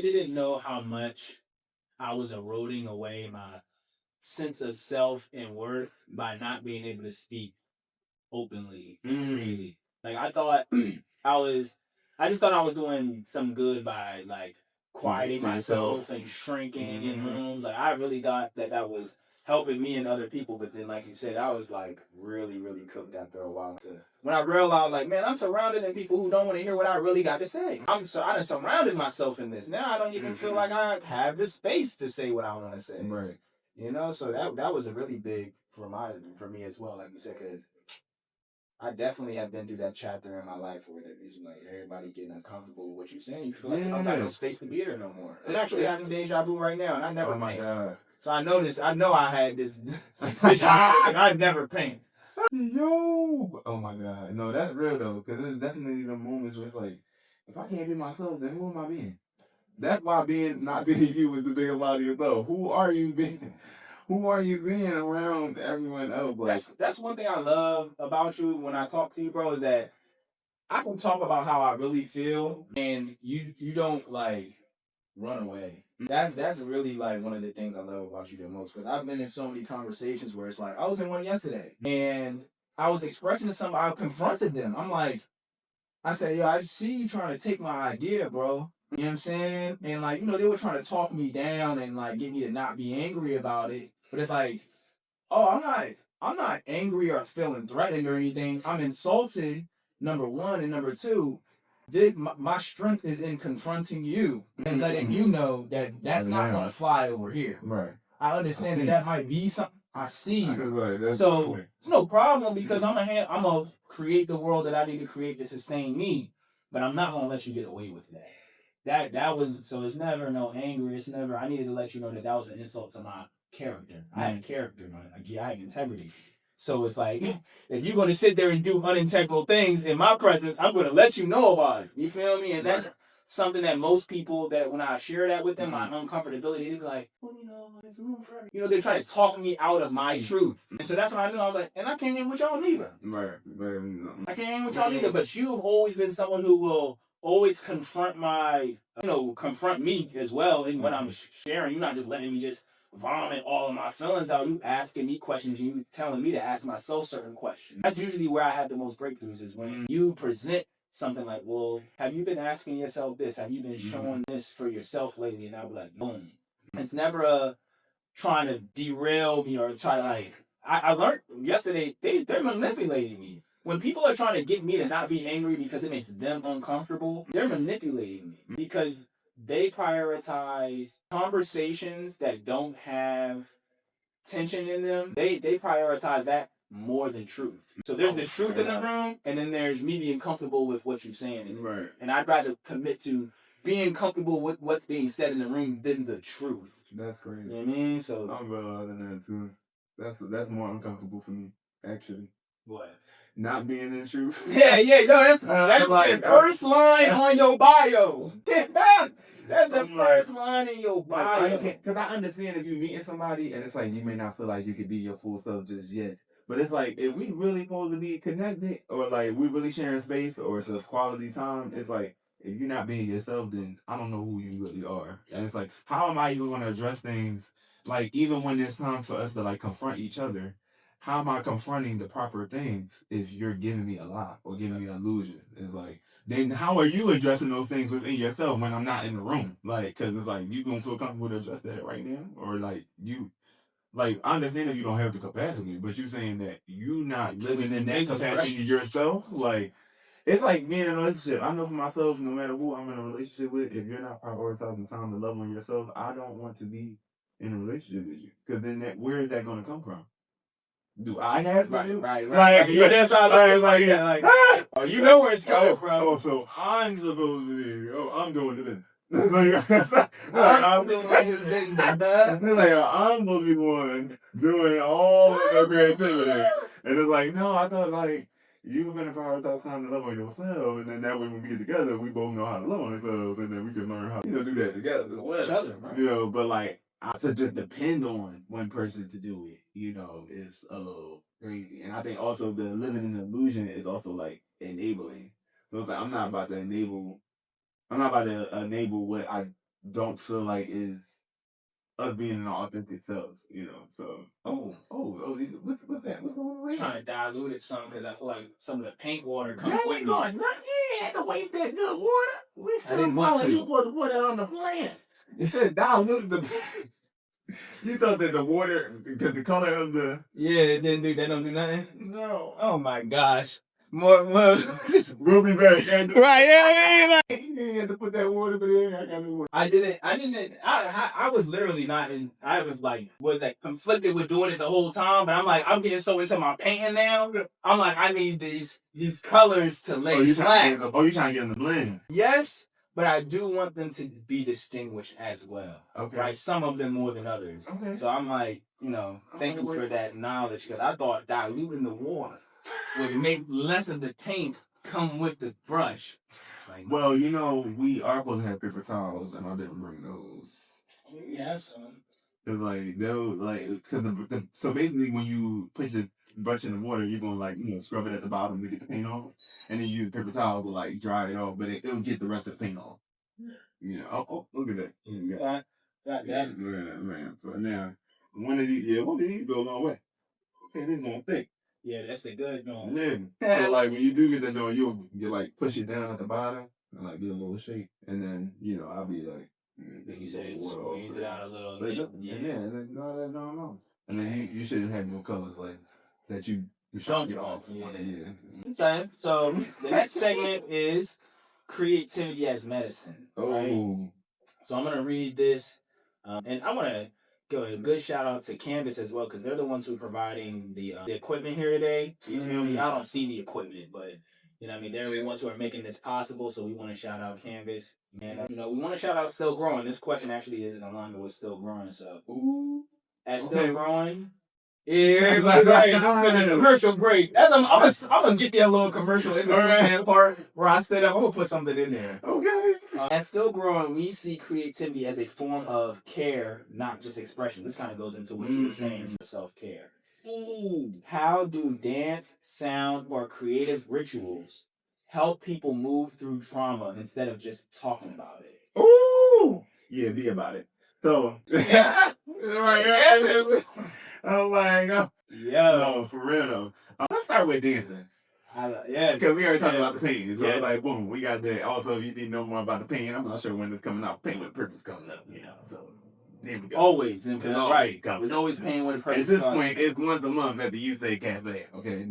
didn't know how much I was eroding away my sense of self and worth by not being able to speak openly and freely. Like I thought I was, I just thought I was doing some good by like quieting myself and shrinking in rooms. Like I really thought that that was helping me and other people. But then, like you said, I was like really, really cooked after a while. When I realized, like, man, I'm surrounded in people who don't want to hear what I really got to say. I done surrounded myself in this. Now I don't even feel like I have the space to say what I want to say. Right. You know, so that was a really big for me as well. Like you said, because I definitely have been through that chapter in my life where it's like everybody getting uncomfortable with what you're saying. You feel like you don't got no space to be there no more. I'm actually having deja vu right now, and I never paint. God. So I know this. I know I had this deja vu, and I never paint. Yo, oh my God, no, that's real though, because there's definitely the moments where it's like, if I can't be myself, then who am I being? That's why not being you is the biggest lie to yourself. Who are you being? Who are you being around everyone else? Like, that's one thing I love about you when I talk to you, bro. That I can talk about how I really feel, and you don't like run away. That's really like one of the things I love about you the most, because I've been in so many conversations where it's like I was in one yesterday and I was expressing to somebody, I confronted them. I'm like, I said, yo, I see you trying to take my idea, bro. You know what I'm saying? And like, you know, they were trying to talk me down and like get me to not be angry about it. But it's like, oh, I'm not angry or feeling threatened or anything. I'm insulted, number one, and number two, my strength is in confronting you and letting you know that that's not gonna fly over here. Right. I understand that might be something. I see you. Right, So it's no problem because I'm gonna create the world that I need to create to sustain me, but I'm not gonna let you get away with that. That was so. It's never no anger. It's never. I needed to let you know that that was an insult to my character. I have character, man. I have integrity. So it's like, if you're gonna sit there and do unintegral things in my presence, I'm gonna let you know about it. You feel me? And that's something that most people, that when I share that with them, my uncomfortability, they be like, well, you know, there's room for everything. You know, they're trying to talk me out of my truth. And so that's when I knew. I was like, and I can't hang with y'all neither. Right. I can't hang with y'all neither. But you've always been someone who will always confront me as well in what I'm sharing. You're not just letting me just vomit all of my feelings out. You asking me questions, and you telling me to ask myself certain questions. That's usually where I have the most breakthroughs, is when you present something like, well, have you been asking yourself this? Have you been showing this for yourself lately? And I'll be like, boom. It's never a trying to derail me or try to like, I learned yesterday, they're manipulating me. When people are trying to get me to not be angry because it makes them uncomfortable, they're manipulating me because they prioritize conversations that don't have tension in them. They prioritize that more than truth. So there's the truth in the room, and then there's me being comfortable with what you're saying. Right. And I'd rather commit to being comfortable with what's being said in the room than the truth. That's crazy. You know what I mean? So I'm realizing that too. That's more uncomfortable for me, actually. What? Not being in the truth. Yeah, no, that's like the first line on your bio. That's the first line in your bio. Because I understand if you're meeting somebody and it's like you may not feel like you could be your full self just yet. But it's like, if we really supposed to be connected, or like we really sharing space, or it's just quality time, it's like, if you're not being yourself, then I don't know who you really are. And it's like, how am I even going to address things? Like, even when it's time for us to like confront each other, how am I confronting the proper things if you're giving me a lie or giving me an illusion? It's like, then how are you addressing those things within yourself when I'm not in the room? Like, because it's like, you gonna feel comfortable to address that right now? Or like, I understand that you don't have the capacity, but you saying that you not living in that capacity yourself? Like, it's like being in a relationship. I know for myself, no matter who I'm in a relationship with, if you're not prioritizing time to love on yourself, I don't want to be in a relationship with you. Because then where is that going to come from? Do I have to do? Right. But that's how I look like, oh, you know where it's coming from. Oh, so I'm supposed to be, I'm doing the business. I'm doing the business. Like, I'm supposed to be the one doing all of the creativity. And it's like, no, I thought like, you were going to prioritize time to love on yourself, and then that way when we get together, we both know how to love on ourselves, and then we can learn how to do that together as well. Each other, right? But like, to just depend on one person to do it, is a little crazy. And I think also the living in the illusion is also like enabling. So it's like, I'm not about to enable what don't feel like is us being our authentic selves, you know. So what's that? What's going on right Trying to dilute it some because I feel like some of the paint water comes that with ain't me. going nothing. You ain't had to waste that good water. We I didn't want to. You supposed to put it on the plant. You said dilute the. You thought that the water, because the color of the. Yeah, it didn't do that. Don't do nothing. No. Oh my gosh. More. Ruby Berry. Right. Yeah. You had to put that water in. I got water. I didn't. I was literally not in. I was like, conflicted with doing it the whole time. But I'm like, I'm getting so into my painting now. I'm like, I need these colors to lay flat. You trying to get in the blend? Yes, but I do want them to be distinguished as well. Okay. Right. Some of them more than others. Okay. So I'm like, thank you for that knowledge because I thought diluting the water would make less of the paint come with the brush. Like, well, we are supposed to have paper towels, and I didn't bring those. We have some. Cause so basically when you put your brush in the water, you're gonna scrub it at the bottom to get the paint off, and then you use a paper towel to dry it off, but it'll get the rest of the paint off. Yeah. Oh, look at that. Got that. Yeah, man. So now one of these go a long way. Okay, this is gonna thick. Yeah, that's the good one. Yeah. So when you do get that joint, you push it down at the bottom and get a little shake, and then I'll be like. You said squeeze it out a little bit. No. And then you shouldn't have no colors that you don't get off. Yeah. Okay, so the next segment is creativity as medicine. Oh. Right? So I'm gonna read this, and I want to give a good shout out to Canvas as well because they're the ones who are providing the equipment here today. You feel me? I don't see the equipment, but. They're the ones who are making this possible, so we want to shout out Canvas. And, we want to shout out Still Growing. This question actually is in alignment with Still Growing, so. Still Growing. Yeah, right. I'm in a commercial break. I'm going to give you a little commercial in between part where I stood up. I'm going to put something in there. Okay. At Still Growing, we see creativity as a form of care, not just expression. This kind of goes into what you were saying, self-care. How do dance, sound, or creative rituals help people move through trauma instead of just talking about it? Ooh! Yeah, be about it. So, right. Oh my God. Yeah. No, for real though. Let's start with dancing. Yeah. Because we already talked about the painting. So boom, we got that. Also, if you need to know more about the painting, I'm not sure when it's coming out. Paint with Purpose coming up, so. There we go. Always. Right. It's always painting with a purpose. At this point, it's once a month at the USA Cafe, okay?